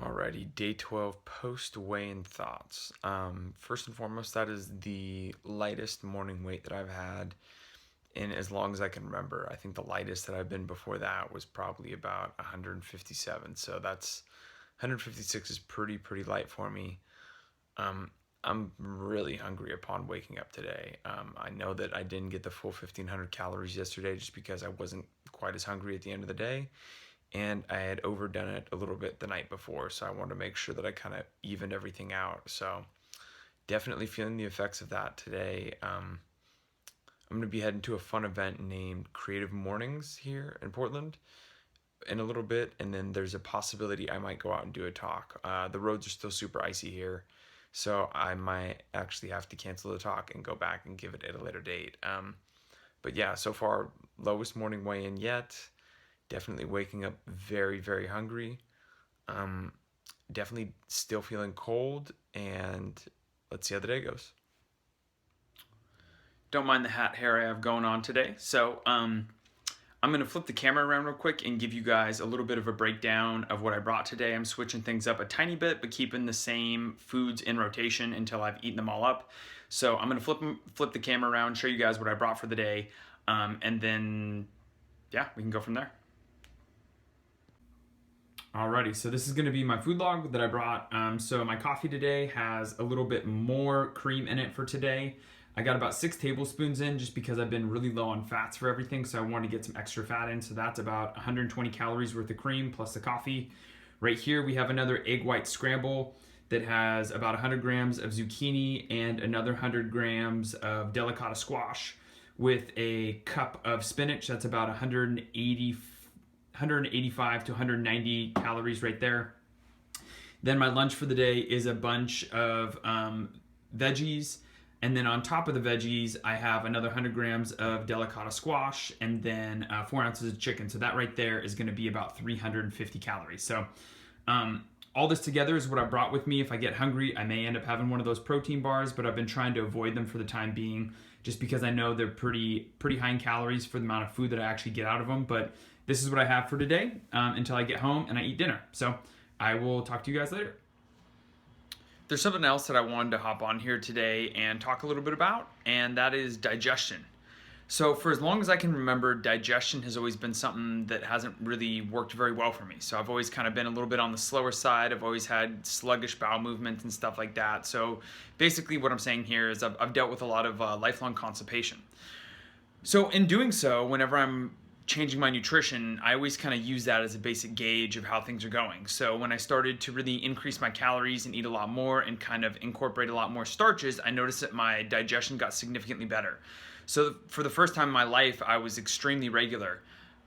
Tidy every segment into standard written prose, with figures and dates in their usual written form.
Alrighty, day 12 post weigh-in thoughts. First and foremost, that is the lightest morning weight that I've had in as long as I can remember. I think the lightest that I've been before that was probably about 157. So that's 156 is pretty light for me. I'm really hungry upon waking up today. I know that I didn't get the full 1,500 calories yesterday just because I wasn't quite as hungry at the end of the day, and I had overdone it a little bit the night before, so I wanted to make sure that I kind of evened everything out. So definitely feeling the effects of that today. I'm going to be heading to a fun event named Creative Mornings here in Portland in a little bit, and then there's a possibility I might go out and do a talk. The roads are still super icy here, so I might actually have to cancel the talk and go back and give it at a later date. But yeah, so far, lowest morning weigh-in yet. Definitely waking up very hungry. Definitely still feeling cold, and let's see how the day goes. Don't mind the hat hair I have going on today. So I'm going to flip the camera around real quick and give you guys a little bit of a breakdown of what I brought today. I'm switching things up a tiny bit, but keeping the same foods in rotation until I've eaten them all up. So I'm going to flip the camera around, show you guys what I brought for the day, and then, yeah, we can go from there. Alrighty, so this is going to be my food log that I brought. So my coffee today has a little bit more cream in it for today. I got about 6 tablespoons in just because I've been really low on fats for everything, so I wanted to get some extra fat in. So that's about 120 calories worth of cream plus the coffee. Right here we have another egg white scramble that has about 100 grams of zucchini and another 100 grams of delicata squash with a cup of spinach. That's about 185 to 190 calories right there. Then my lunch for the day is a bunch of veggies. And then on top of the veggies, I have another 100 grams of delicata squash and then 4 ounces of chicken. So that right there is going to be about 350 calories. So all this together is what I brought with me. If I get hungry, I may end up having one of those protein bars, but I've been trying to avoid them for the time being just because I know they're pretty high in calories for the amount of food that I actually get out of them. But this is what I have for today until I get home and I eat dinner. So I will talk to you guys later. There's something else that I wanted to hop on here today and talk a little bit about, and that is digestion. So for as long as I can remember, digestion has always been something that hasn't really worked very well for me. So I've always kind of been a little bit on the slower side. I've always had sluggish bowel movements and stuff like that. So basically what I'm saying here is I've dealt with a lot of lifelong constipation. So in doing so, whenever I'm changing my nutrition, I always kind of use that as a basic gauge of how things are going. So when I started to really increase my calories and eat a lot more and kind of incorporate a lot more starches, I noticed that my digestion got significantly better. So for the first time in my life, I was extremely regular.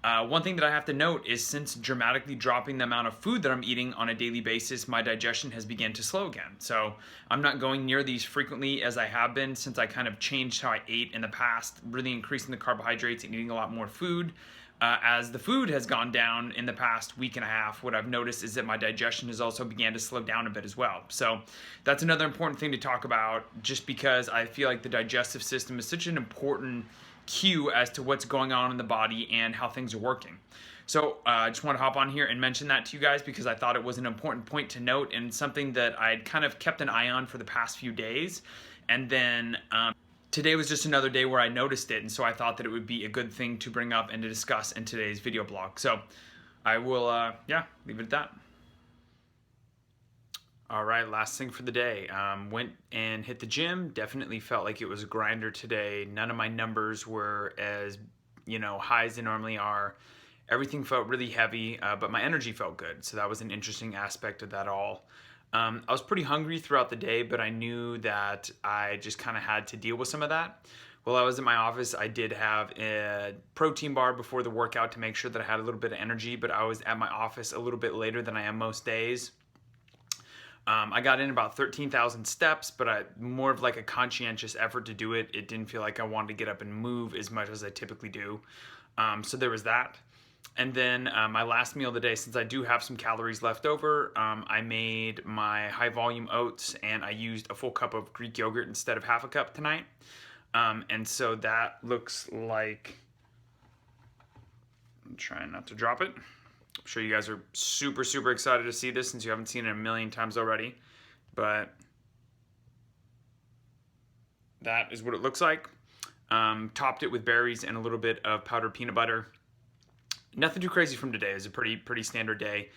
One thing that I have to note is since dramatically dropping the amount of food that I'm eating on a daily basis, my digestion has begun to slow again. So I'm not going near these frequently as I have been since I kind of changed how I ate in the past, really increasing the carbohydrates and eating a lot more food. As the food has gone down in the past week and a half, what I've noticed is that my digestion has also began to slow down a bit as well. So that's another important thing to talk about just because I feel like the digestive system is such an important cue as to what's going on in the body and how things are working. So I just want to hop on here and mention that to you guys because I thought it was an important point to note and something that I'd kind of kept an eye on for the past few days. And then today was just another day where I noticed it, and so I thought that it would be a good thing to bring up and to discuss in today's video blog. So I will, leave it at that. All right, last thing for the day. Went and hit the gym. Definitely felt like it was a grinder today. None of my numbers were as, high as they normally are. Everything felt really heavy, but my energy felt good. So that was an interesting aspect of that all. I was pretty hungry throughout the day, but I knew that I just kind of had to deal with some of that. While I was in my office, I did have a protein bar before the workout to make sure that I had a little bit of energy, but I was at my office a little bit later than I am most days. I got in about 13,000 steps, but more of like a conscientious effort to do it. It didn't feel like I wanted to get up and move as much as I typically do. So there was that. And then my last meal of the day, since I do have some calories left over, I made my high volume oats and I used a full cup of Greek yogurt instead of half a cup tonight. And so that looks like, I'm trying not to drop it. I'm sure you guys are super, super excited to see this since you haven't seen it a million times already. But that is what it looks like. Topped it with berries and a little bit of powdered peanut butter. Nothing too crazy from today. It's a pretty standard day.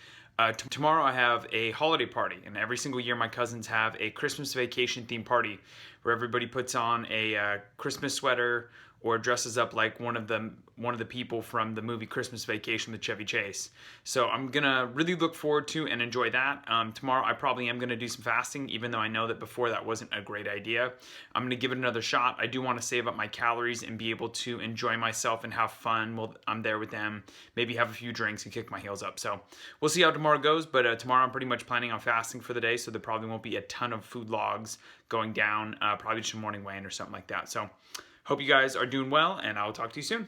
Tomorrow I have a holiday party, and every single year my cousins have a Christmas vacation themed party where everybody puts on a Christmas sweater or dresses up like one of the people from the movie Christmas Vacation with Chevy Chase. So I'm gonna really look forward to and enjoy that. Tomorrow I probably am gonna do some fasting, even though I know that before that wasn't a great idea. I'm gonna give it another shot. I do want to save up my calories and be able to enjoy myself and have fun while I'm there with them. Maybe have a few drinks and kick my heels up. So we'll see how tomorrow goes. But tomorrow I'm pretty much planning on fasting for the day, so there probably won't be a ton of food logs going down. Probably just a morning weigh-in or something like that. So hope you guys are doing well, and I'll talk to you soon.